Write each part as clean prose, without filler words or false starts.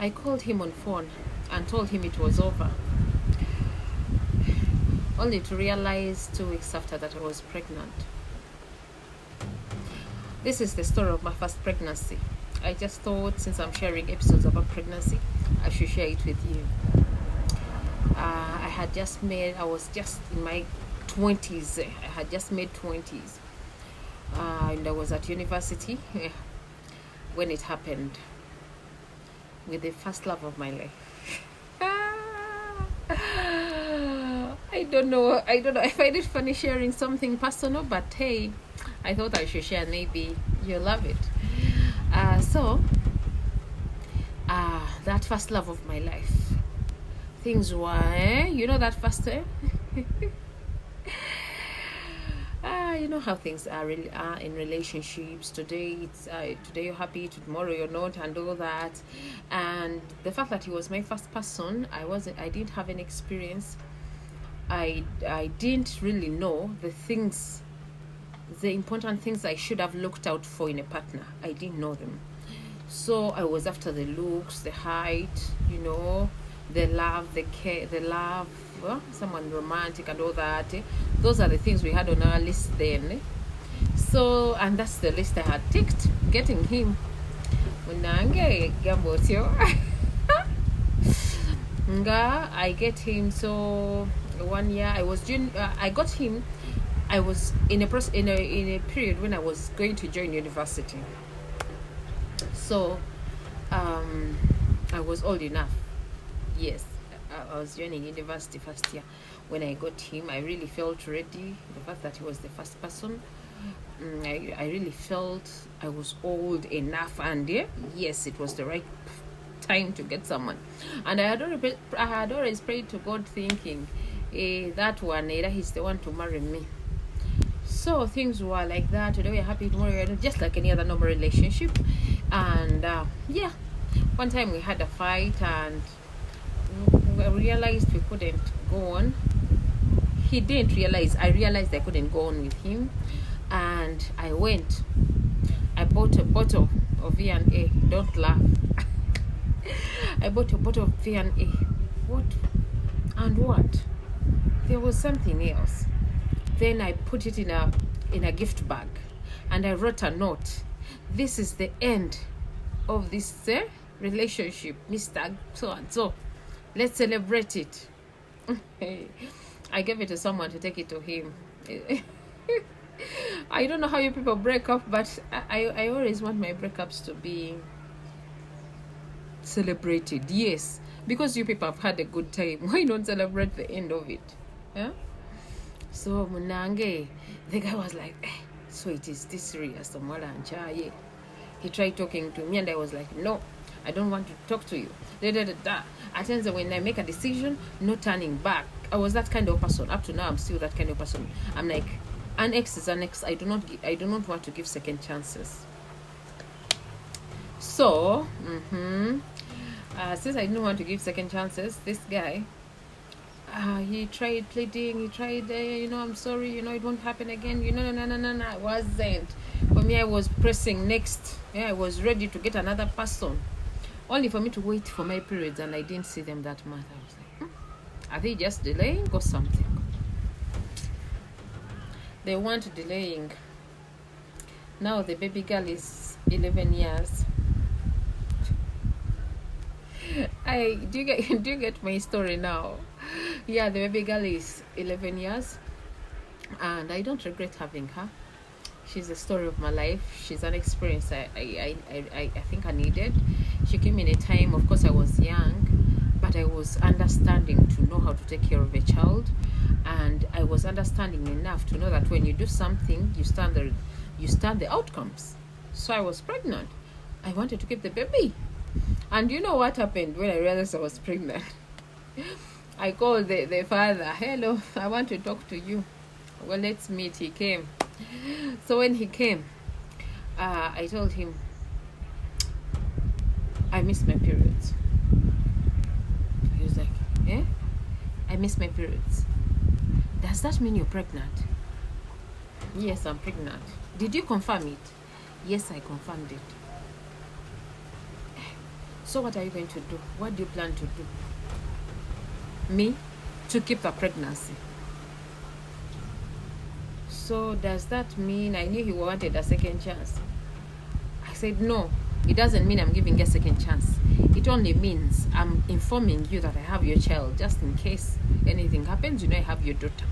I called him on phone and told him it was over, only to realize 2 weeks after that I was pregnant. This is the story of my first pregnancy. I just thought, since I'm sharing episodes about pregnancy, I should share it with you. I was just in my 20s. I had just made 20s. And I was at university when it happened, with the first love of my life. I don't know. I find it funny sharing something personal, but hey, I thought I should share. Maybe you'll love it. That first love of my life. Things were, that first. You know how things are really are in relationships. Today today you're happy, tomorrow you're not, and all that. And the fact that he was my first person, I didn't have any experience. I didn't really know the important things I should have looked out for in a partner. I didn't know them. So I was after the looks, the height, the love, the care, someone romantic and all that. Those are the things we had on our list then. So, and that's the list I had ticked. Getting him. I get him. So 1 year I got him. I was in a period when I was going to join university. So I was old enough. Yes, I was joining university first year. When I got him, I really felt ready. The fact that he was the first person, I really felt I was old enough, and yes, it was the right time to get someone. And I had always prayed to God, thinking, that one, he's the one to marry me. So things were like that. Today we're happy, tomorrow we're not, just like any other normal relationship. And one time we had a fight, and we realized we couldn't go on. He didn't realize. I realized I couldn't go on with him, and I bought a bottle of V&A. Don't laugh. I bought a bottle of V&A. What? There was something else. Then I put it in a gift bag, and I wrote a note. This is the end of this relationship, Mr. So and so. Let's celebrate it. I gave it to someone to take it to him. I don't know how you people break up, but I always want my breakups to be celebrated. Yes, because you people have had a good time. Why not celebrate the end of it? Yeah. So Munange, the guy was like, so it is this serious, yeah. He tried talking to me, and I was like, no, I don't want to talk to you. At times when I make a decision, no turning back. I was that kind of person. Up to now, I'm still that kind of person. I'm like, an ex is an ex. I do not want to give second chances. So, since I didn't want to give second chances, this guy, he tried pleading. He tried, I'm sorry, it won't happen again. No, I wasn't. For me, I was pressing next. I was ready to get another person. Only for me to wait for my periods, and I didn't see them that month. I was like, are they just delaying or something? They weren't delaying. Now the baby girl is 11 years. Do you get my story now? Yeah, the baby girl is 11 years, and I don't regret having her. She's the story of my life. She's an experience I think I needed. She came in a time, of course, I was young, but I was understanding to know how to take care of a child, and I was understanding enough to know that when you do something, you stand the outcomes. So I was pregnant. I wanted to keep the baby. And you know what happened when I realized I was pregnant? I called the father. Hello, I want to talk to you. Well, let's meet. He came. So when he came, I told him, I miss my periods. He was like, I miss my periods. Does that mean you're pregnant? Yes, I'm pregnant. Did you confirm it? Yes, I confirmed it. So what are you going to do? What do you plan to do? Me? To keep the pregnancy. So does that mean I knew he wanted a second chance? I said, no, it doesn't mean I'm giving a second chance. It only means I'm informing you that I have your child, just in case anything happens. I have your daughter,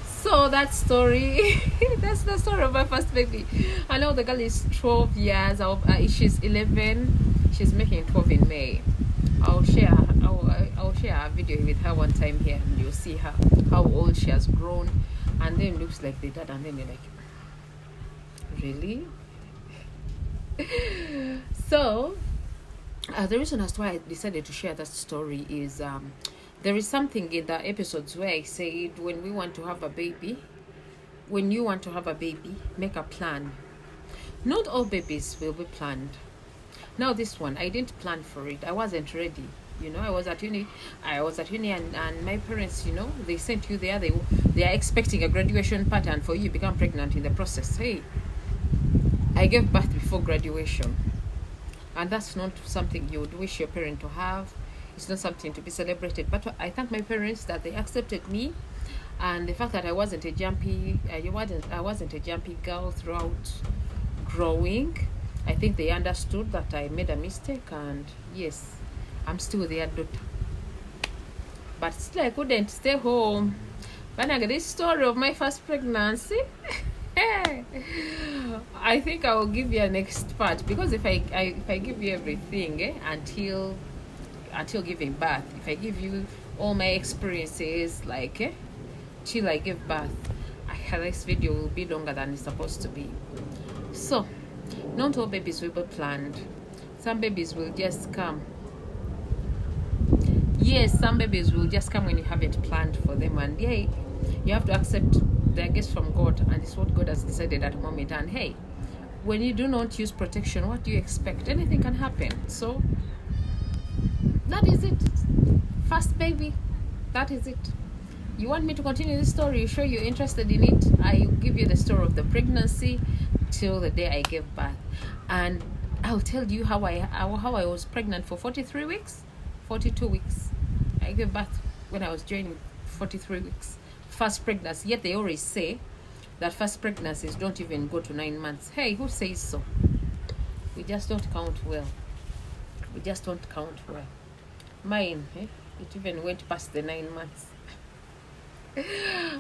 So that story, that's the story of my first baby. I know the girl is 12 years. She's 11. She's making 12 in May. I'll share a video with her one time here, and you'll see how old she has grown, and then looks like the dad, and then you're like, really? So the reason as to why I decided to share that story is there is something in the episodes where I said when you want to have a baby, make a plan. Not all babies will be planned. Now this one, I didn't plan for it. I wasn't ready. I was at uni, and my parents, they sent you there. They are expecting a graduation pattern for you to become pregnant in the process. Hey, I gave birth before graduation, and that's not something you would wish your parent to have. It's not something to be celebrated. But I thank my parents that they accepted me, and the fact that I wasn't a jumpy girl throughout growing. I think they understood that I made a mistake, and yes, I'm still their daughter. But still, I couldn't stay home. But I get this story of my first pregnancy. I think I will give you a next part, because if I give you everything until giving birth, if I give you all my experiences till I give birth, this video will be longer than it's supposed to be. So not all babies will be planned. Some babies will just come. Yes, some babies will just come when you haven't planned for them, and you have to accept their gifts from God, and it's what God has decided at the moment. And hey, when you do not use protection, what do you expect? Anything can happen. So that is it. First baby, that is it. You want me to continue this story? You sure you're interested in it? I give you the story of the pregnancy till the day I gave birth, and I'll tell you how I was pregnant for 42 weeks. I gave birth when I was joining 43 weeks. First pregnancy. Yet they always say that first pregnancies don't even go to 9 months. Hey, who says so? We just don't count well. Mine, it even went past the 9 months.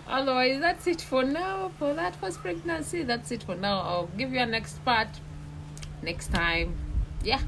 Otherwise, that's it for now. For that first pregnancy, that's it for now. I'll give you a next part next time. Yeah.